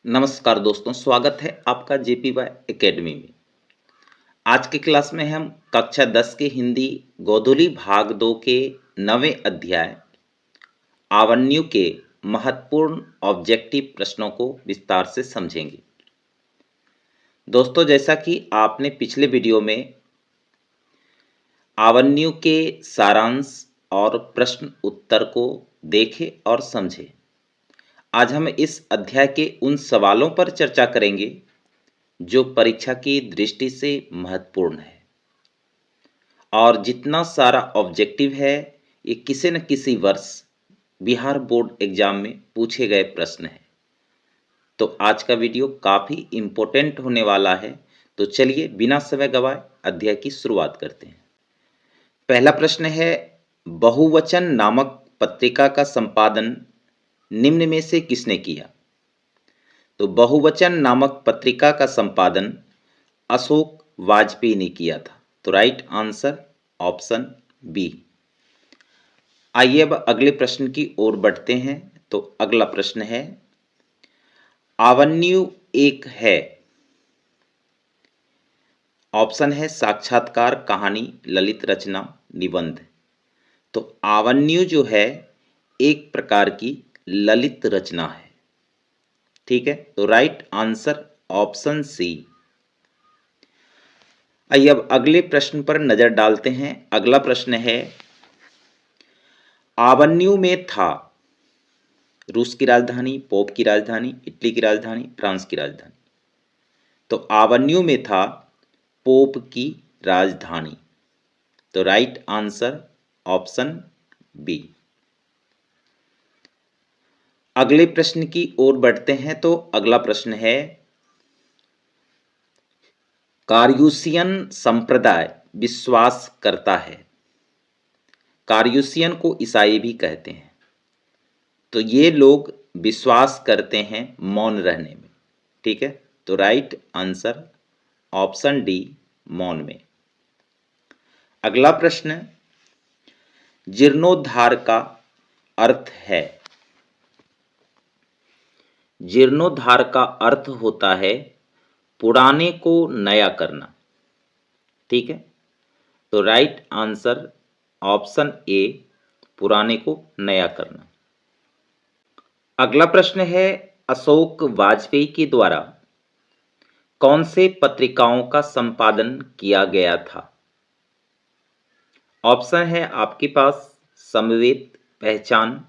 नमस्कार दोस्तों, स्वागत है आपका जेपीवाई एकेडमी में। आज की क्लास में हम कक्षा 10 के हिंदी गोधूली भाग 2 के 9वें अध्याय आवर्ण्यों के महत्वपूर्ण ऑब्जेक्टिव प्रश्नों को विस्तार से समझेंगे। दोस्तों, जैसा कि आपने पिछले वीडियो में आवर्ण्यों के सारांश और प्रश्न उत्तर को देखे और समझे, आज हम इस अध्याय के उन सवालों पर चर्चा करेंगे जो परीक्षा की दृष्टि से महत्वपूर्ण है। और जितना सारा ऑब्जेक्टिव है, ये किसी न किसी वर्ष बिहार बोर्ड एग्जाम में पूछे गए प्रश्न हैं। तो आज का वीडियो काफ़ी इम्पोर्टेंट होने वाला है। तो चलिए बिना समय गवाए अध्याय की शुरुआत करते हैं। पहला प्रश्न है, बहुवचन नामक पत्रिका का संपादन निम्न में से किसने किया? तो बहुवचन नामक पत्रिका का संपादन अशोक वाजपेयी ने किया था। तो राइट आंसर ऑप्शन बी। आइए अब अगले प्रश्न की ओर बढ़ते हैं। तो अगला प्रश्न है, आवर्ण्य एक है। ऑप्शन है साक्षात्कार, कहानी, ललित रचना, निबंध। तो आवर्ण्य जो है एक प्रकार की ललित रचना है। ठीक है, तो राइट आंसर ऑप्शन सी। आइए अब अगले प्रश्न पर नजर डालते हैं। अगला प्रश्न है, आवर्ण्य में था रूस की राजधानी, पोप की राजधानी, इटली की राजधानी, फ्रांस की राजधानी। तो आवर्ण्य में था पोप की राजधानी। तो राइट आंसर ऑप्शन बी। अगले प्रश्न की ओर बढ़ते हैं। तो अगला प्रश्न है, कार्यूसियन संप्रदाय विश्वास करता है। कार्यूसियन को ईसाई भी कहते हैं। तो ये लोग विश्वास करते हैं मौन रहने में। ठीक है, तो राइट आंसर ऑप्शन डी, मौन में। अगला प्रश्न, जीर्णोद्धार का अर्थ है। जीर्णोद्धार का अर्थ होता है पुराने को नया करना। ठीक है, तो राइट आंसर ऑप्शन ए, पुराने को नया करना। अगला प्रश्न है, अशोक वाजपेयी के द्वारा कौन से पत्रिकाओं का संपादन किया गया था? ऑप्शन है आपके पास समवेत, पहचान,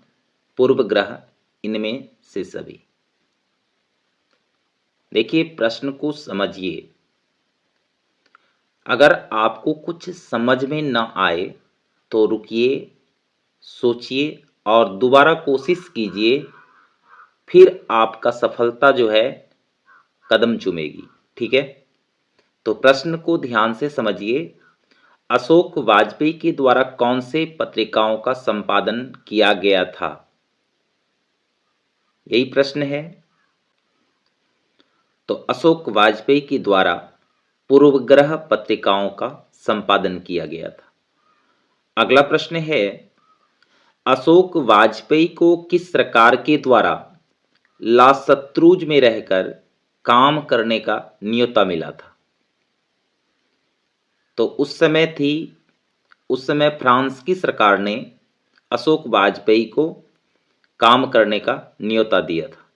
पूर्वग्रह, इनमें से सभी। देखिए प्रश्न को समझिए। अगर आपको कुछ समझ में न आए तो रुकिए, सोचिए और दोबारा कोशिश कीजिए, फिर आपका सफलता जो है कदम चूमेगी। ठीक है, तो प्रश्न को ध्यान से समझिए। अशोक वाजपेयी के द्वारा कौन से पत्रिकाओं का संपादन किया गया था, यही प्रश्न है। तो अशोक वाजपेयी के द्वारा पूर्वग्रह पत्रिकाओं का संपादन किया गया था। अगला प्रश्न है, अशोक वाजपेयी को किस सरकार के द्वारा लासत्रूज में रहकर काम करने का न्योता मिला था? तो उस समय फ्रांस की सरकार ने अशोक वाजपेयी को काम करने का न्योता दिया था।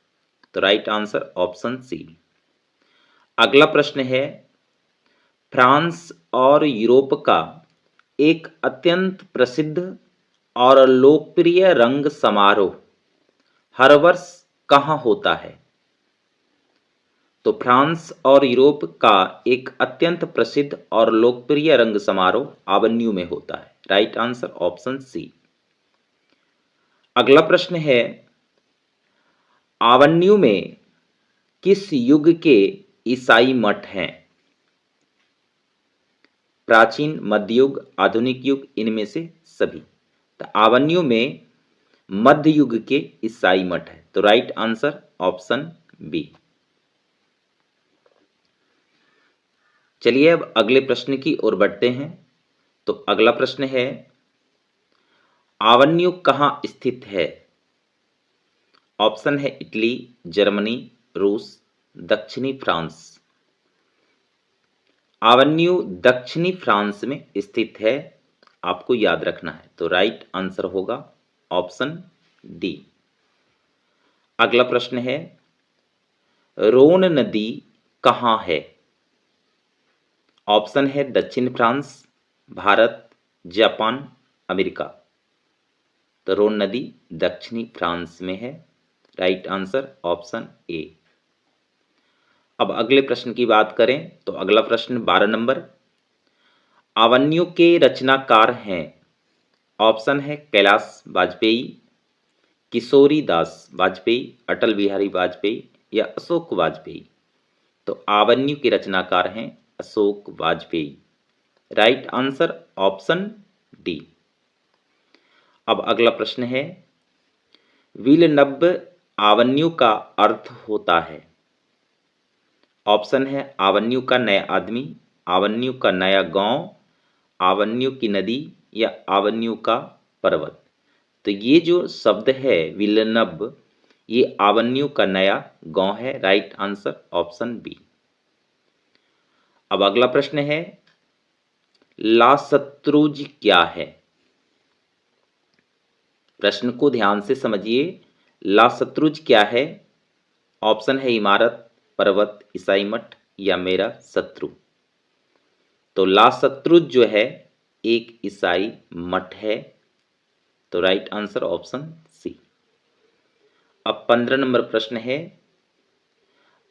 तो राइट आंसर ऑप्शन सी। अगला प्रश्न है, फ्रांस और यूरोप का एक अत्यंत प्रसिद्ध और लोकप्रिय रंग समारोह हर वर्ष कहाँ होता है? तो फ्रांस और यूरोप का एक अत्यंत प्रसिद्ध और लोकप्रिय रंग समारोह आवर्ण्य में होता है। Right answer option C. अगला प्रश्न है, आवर्ण्य में किस युग के ईसाई मठ हैं? प्राचीन, मध्य युग, आधुनिक युग, इनमें से सभी। तो आवर्ण्य में मध्य युग के ईसाई मठ है। तो राइट आंसर ऑप्शन बी। चलिए अब अगले प्रश्न की ओर बढ़ते हैं। तो अगला प्रश्न है, आवर्ण्य कहाँ स्थित है? ऑप्शन है इटली, जर्मनी, रूस, दक्षिणी फ्रांस। आवन्यू दक्षिणी फ्रांस में स्थित है, आपको याद रखना है। तो राइट आंसर होगा ऑप्शन डी। अगला प्रश्न है, रोन नदी कहाँ है? ऑप्शन है दक्षिण फ्रांस, भारत, जापान, अमेरिका। तो रोन नदी दक्षिणी फ्रांस में है। Right answer option A. अब अगले प्रश्न की बात करें तो अगला प्रश्न 12 नंबर, आवन्यू के रचनाकार हैं। ऑप्शन है कैलाश वाजपेयी, किशोरी दास वाजपेयी, अटल बिहारी वाजपेयी या अशोक वाजपेयी। तो आवन्यू के रचनाकार हैं Ashok Vajpayee. Right answer option D. अब अगला प्रश्न है, विलनब आवन्यू का अर्थ होता है। ऑप्शन है आवन्यू का नया आदमी, आवन्यू का नया गांव, आवन्यू की नदी या आवन्यू का पर्वत। तो ये जो शब्द है विलनब, ये आवन्यू का नया गांव है। Right answer option B. अब अगला प्रश्न है, ला शत्रुज क्या है? प्रश्न को ध्यान से समझिए। ला शत्रुज क्या है? ऑप्शन है इमारत, पर्वत, ईसाई मठ या मेरा शत्रु। तो ला शत्रुज जो है एक ईसाई मठ है। तो राइट आंसर ऑप्शन सी। अब 15 नंबर प्रश्न है,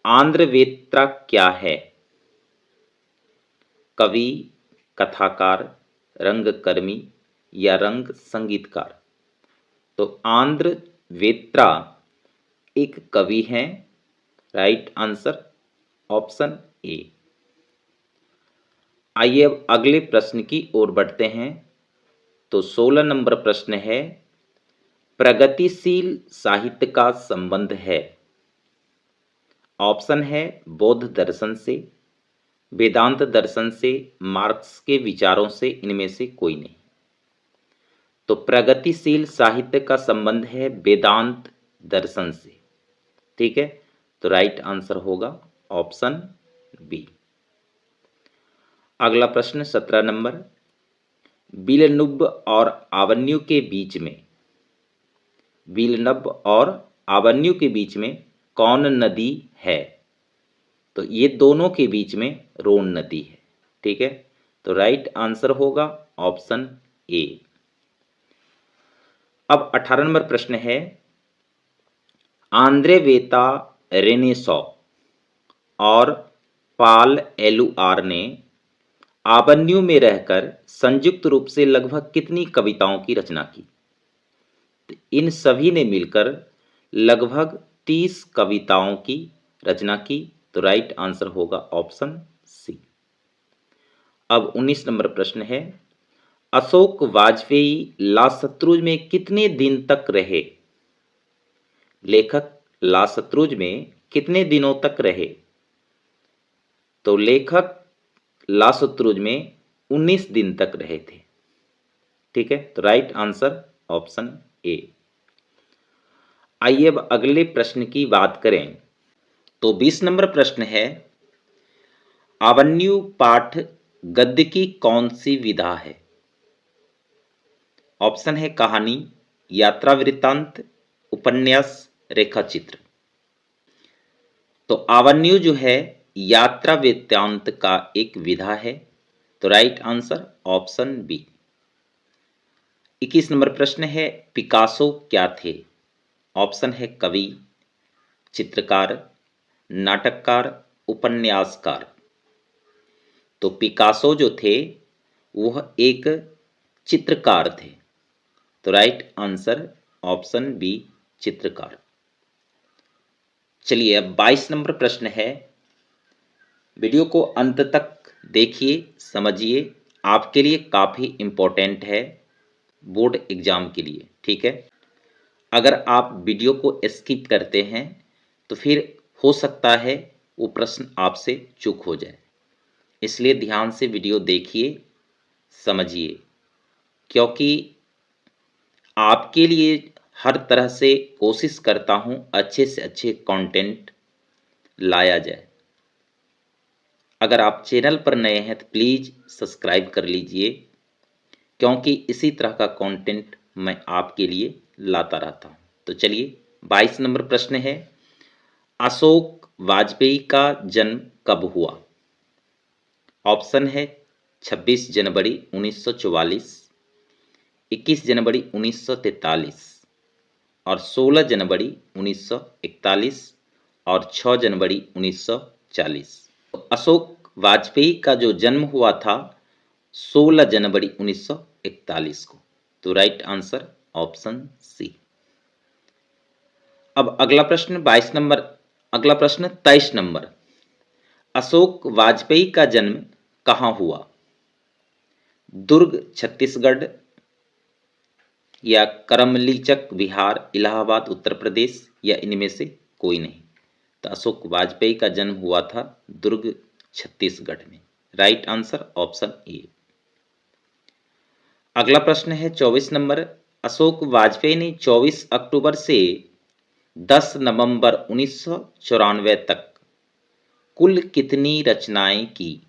आंध्रवेत्रा क्या है? कवि, कथाकार, रंगकर्मी या रंग संगीतकार। तो आंध्रवेत्रा एक कवि हैं। Right answer option A. आइए अब अगले प्रश्न की ओर बढ़ते हैं। तो 16 नंबर प्रश्न है, प्रगतिशील साहित्य का संबंध है। ऑप्शन है बौद्ध दर्शन से, वेदांत दर्शन से, मार्क्स के विचारों से, इनमें से कोई नहीं। तो प्रगतिशील साहित्य का संबंध है वेदांत दर्शन से। ठीक है, तो राइट आंसर होगा ऑप्शन बी। अगला प्रश्न 17 नंबर, विलनुब और आवन्यू के बीच में, विलनब और आवन्यू के बीच में कौन नदी है? तो ये दोनों के बीच में रोन नदी है। ठीक है, तो राइट आंसर होगा ऑप्शन ए। अब 18 नंबर प्रश्न है, आंद्रेवेता रेनेसौ और पाल एलुआर ने आवन्यू में रहकर संयुक्त रूप से लगभग कितनी कविताओं की रचना की? इन सभी ने मिलकर लगभग 30 कविताओं की रचना की। तो राइट आंसर होगा ऑप्शन सी। अब 19 नंबर प्रश्न है, अशोक वाजपेयी लाशत्रुज में कितने दिन तक रहे? लेखक लाशत्रुज में कितने दिनों तक रहे? तो लेखक लाशत्रुज में 19 दिन तक रहे थे। ठीक है, तो राइट आंसर ऑप्शन ए। आइए अब अगले प्रश्न की बात करें। तो 20 नंबर प्रश्न है, आवन्यू पाठ गद्य की कौन सी विधा है? ऑप्शन है कहानी, यात्रा वृत्तांत, उपन्यास, रेखाचित्र। तो आवन्यू जो है यात्रा वृत्तांत का एक विधा है। तो right answer option B. 21 number प्रश्न है, पिकासो क्या थे? ऑप्शन है कवि, चित्रकार, नाटककार, उपन्यासकार। तो पिकासो जो थे वह एक चित्रकार थे। तो राइट आंसर ऑप्शन बी, चित्रकार। चलिए अब 22 नंबर प्रश्न है, वीडियो को अंत तक देखिए, समझिए, आपके लिए काफ़ी इम्पोर्टेंट है बोर्ड एग्जाम के लिए। ठीक है, अगर आप वीडियो को स्किप करते हैं तो फिर हो सकता है वो प्रश्न आपसे चूक हो जाए। इसलिए ध्यान से वीडियो देखिए, समझिए, क्योंकि आपके लिए हर तरह से कोशिश करता हूँ अच्छे से अच्छे कंटेंट लाया जाए। अगर आप चैनल पर नए हैं तो प्लीज़ सब्सक्राइब कर लीजिए, क्योंकि इसी तरह का कंटेंट मैं आपके लिए लाता रहता हूं। तो चलिए 22 नंबर प्रश्न है, अशोक वाजपेयी का जन्म कब हुआ? ऑप्शन है 26 जनवरी 1944, 21 जनवरी 1943 और 16 जनवरी 1941 और 6 जनवरी 1940। तो अशोक वाजपेयी का जो जन्म हुआ था 16 जनवरी 1941 को। तो राइट आंसर ऑप्शन सी। अब अगला प्रश्न 22 नंबर, अगला प्रश्न 23 नंबर, अशोक वाजपेयी का जन्म कहाँ हुआ? दुर्ग छत्तीसगढ़ या करमलीचक बिहार, इलाहाबाद उत्तर प्रदेश या इनमें से कोई नहीं। तो अशोक वाजपेयी का जन्म हुआ था दुर्ग छत्तीसगढ़ में। Right answer option A. अगला प्रश्न है 24 नंबर, अशोक वाजपेयी ने 24 अक्टूबर से 10 नवंबर 1994 तक कुल कितनी रचनाएं की?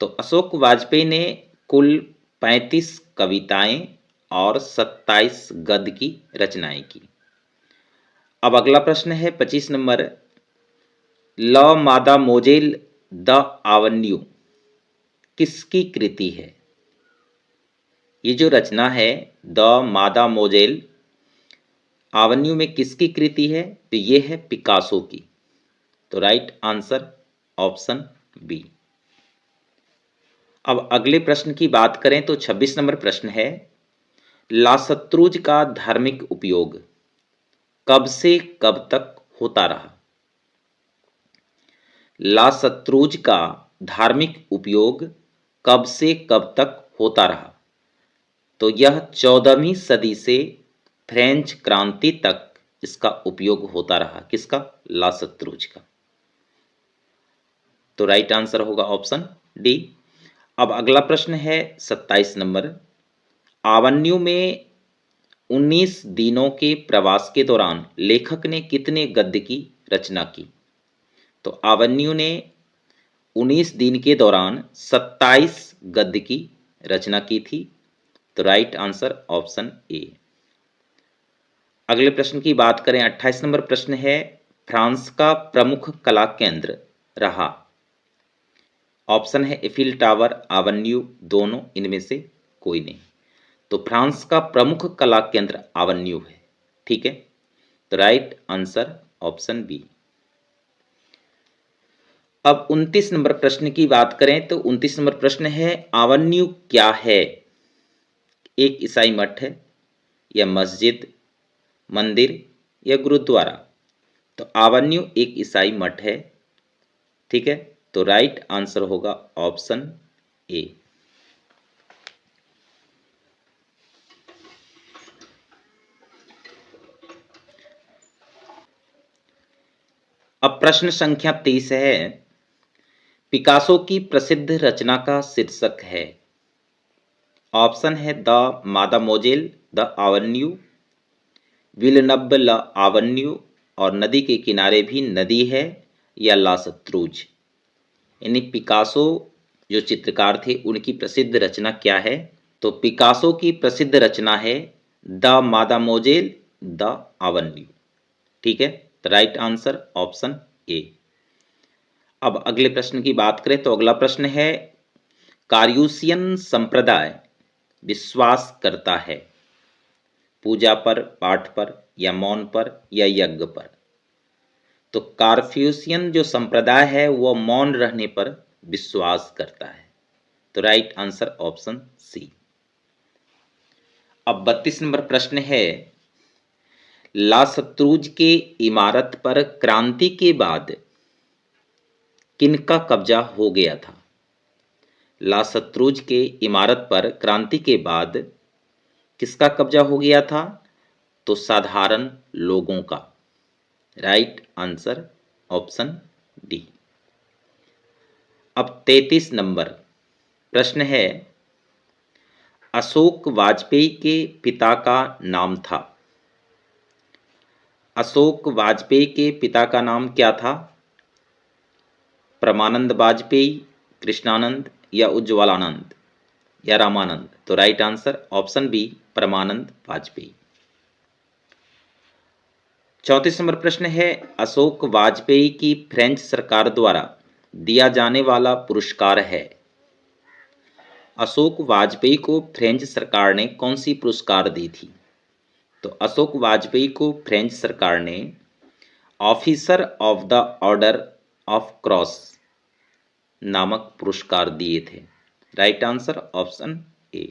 तो अशोक वाजपेयी ने कुल 35 कविताएं और 27 गद्य की रचनाएं की। अब अगला प्रश्न है 25 नंबर, ल मादा मोजेल द आवन्यू किसकी कृति है? ये जो रचना है द मादा मोजेल आवन्यू में किसकी कृति है? तो ये है पिकासो की। तो राइट आंसर ऑप्शन बी। अब अगले प्रश्न की बात करें तो 26 नंबर प्रश्न है, लासत्रुज का धार्मिक उपयोग कब से कब तक होता रहा? लासत्रुज का धार्मिक उपयोग कब से कब तक होता रहा? तो यह 14वीं सदी से फ्रेंच क्रांति तक इसका उपयोग होता रहा। किसका? लासत्रुज का। तो राइट आंसर होगा ऑप्शन डी। अब अगला प्रश्न है 27 नंबर, आवन्यू में 19 दिनों के प्रवास के दौरान लेखक ने कितने गद्य की रचना की? तो आवन्यू ने 19 दिन के दौरान 27 गद्य की रचना की थी। तो राइट आंसर ऑप्शन ए। अगले प्रश्न की बात करें 28 नंबर प्रश्न है, फ्रांस का प्रमुख कला केंद्र रहा। ऑप्शन है एफिल टावर, आवन्यू, दोनों, इनमें से कोई नहीं। तो फ्रांस का प्रमुख कला केंद्र आवन्यू है। ठीक है, तो राइट आंसर ऑप्शन बी। अब 29 नंबर प्रश्न की बात करें तो 29 नंबर प्रश्न है, आवन्यू क्या है? एक ईसाई मठ है या मस्जिद, मंदिर या गुरुद्वारा? तो आवन्यू एक ईसाई मठ है। ठीक है, तो राइट आंसर होगा ऑप्शन ए। अब प्रश्न संख्या 30 है, पिकासो की प्रसिद्ध रचना का शीर्षक है। ऑप्शन है द मादामोजेल, द आवन्यू, विलनब ल आवन्यू और नदी के किनारे भी नदी है या लासत्रुज। यानी पिकासो जो चित्रकार थे उनकी प्रसिद्ध रचना क्या है? तो पिकासो की प्रसिद्ध रचना है द मादामोजेल द आवन्यू। ठीक है, तो राइट आंसर ऑप्शन ए। अब अगले प्रश्न की बात करें तो अगला प्रश्न है, कार्यूसियन संप्रदाय विश्वास करता है पूजा पर, पाठ पर या मौन पर या यज्ञ पर? तो कार्फ्यूसियन जो संप्रदाय है वह मौन रहने पर विश्वास करता है। तो राइट आंसर ऑप्शन सी। अब 32 नंबर प्रश्न है, लासत्रुज के इमारत पर क्रांति के बाद किनका कब्जा हो गया था? लासत्रुज के इमारत पर क्रांति के बाद किसका कब्जा हो गया था? तो साधारण लोगों का। Right answer option D. अब 33 नंबर प्रश्न है, अशोक वाजपेयी के पिता का नाम था। अशोक वाजपेयी के पिता का नाम क्या था? परमानंद वाजपेयी, कृष्णानंद या उज्ज्वलानंद या रामानंद? तो राइट आंसर ऑप्शन बी, परमानंद वाजपेयी। 34 नंबर प्रश्न है, अशोक वाजपेयी की फ्रेंच सरकार द्वारा दिया जाने वाला पुरस्कार है। अशोक वाजपेयी को फ्रेंच सरकार ने कौन सी पुरस्कार दी थी? तो अशोक वाजपेयी को फ्रेंच सरकार ने officer of the order of cross नामक पुरस्कार दिए थे। Right answer option A.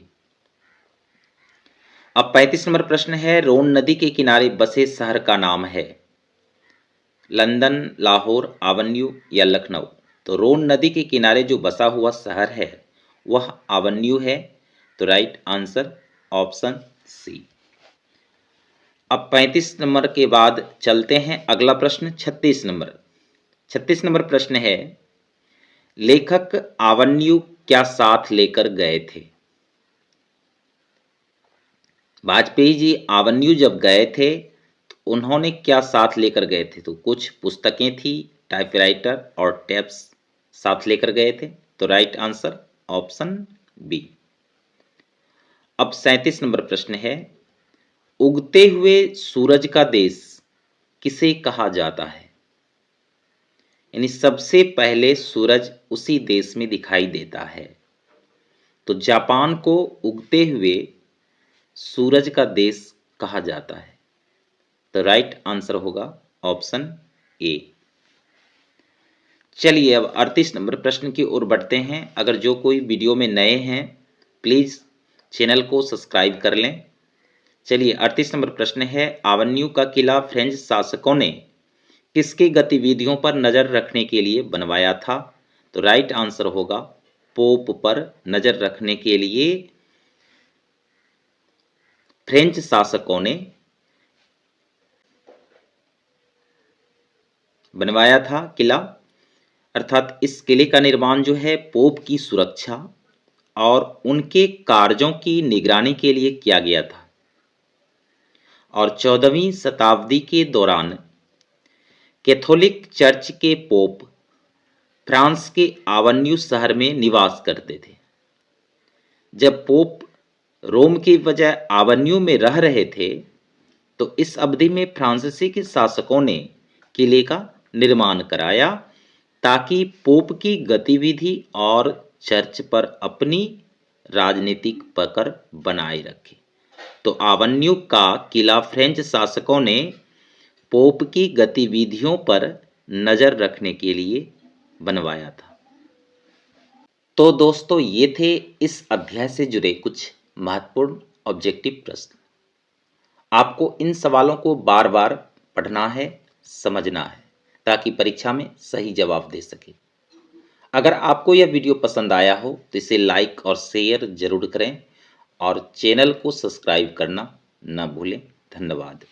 अब 35 नंबर प्रश्न है, रोन नदी के किनारे बसे शहर का नाम है। लंदन, लाहौर, आवन्यू या लखनऊ? तो रोन नदी के किनारे जो बसा हुआ शहर है वह आवन्यू है। तो राइट आंसर ऑप्शन सी। अब 35 नंबर के बाद चलते हैं अगला प्रश्न 36 नंबर। 36 नंबर प्रश्न है, लेखक आवन्यू क्या साथ लेकर गए थे? वाजपेयी जी आवन्यू जब गए थे तो उन्होंने क्या साथ लेकर गए थे? तो कुछ पुस्तकें थी, टाइपराइटर और टेप्स साथ लेकर गए थे। तो राइट आंसर ऑप्शन बी। अब 37 नंबर प्रश्न है, उगते हुए सूरज का देश किसे कहा जाता है? यानी सबसे पहले सूरज उसी देश में दिखाई देता है। तो जापान को उगते हुए सूरज का देश कहा जाता है। तो राइट आंसर होगा ऑप्शन ए। चलिए अब 38 नंबर प्रश्न की ओर बढ़ते हैं। अगर जो कोई वीडियो में नए हैं प्लीज चैनल को सब्सक्राइब कर लें। चलिए 38 नंबर प्रश्न है, आवन्यू का किला फ्रेंच शासकों ने किसकी गतिविधियों पर नजर रखने के लिए बनवाया था? तो राइट आंसर होगा पोप पर नजर रखने के लिए फ्रेंच शासकों ने बनवाया था किला। अर्थात इस किले का निर्माण जो है पोप की सुरक्षा और उनके कार्यों की निगरानी के लिए किया गया था। और 14वीं शताब्दी के दौरान कैथोलिक चर्च के पोप फ्रांस के आवन्यू शहर में निवास करते थे। जब पोप रोम की बजाय आवन्यू में रह रहे थे तो इस अवधि में फ्रांसीसी के शासकों ने किले का निर्माण कराया ताकि पोप की गतिविधि और चर्च पर अपनी राजनीतिक पकड़ बनाए रखे। तो आवन्यू का किला फ्रेंच शासकों ने पोप की गतिविधियों पर नजर रखने के लिए बनवाया था। तो दोस्तों ये थे इस अध्याय से जुड़े कुछ महत्वपूर्ण ऑब्जेक्टिव प्रश्न। आपको इन सवालों को बार बार पढ़ना है, समझना है ताकि परीक्षा में सही जवाब दे सके। अगर आपको यह वीडियो पसंद आया हो तो इसे लाइक और शेयर जरूर करें और चैनल को सब्सक्राइब करना न भूलें। धन्यवाद।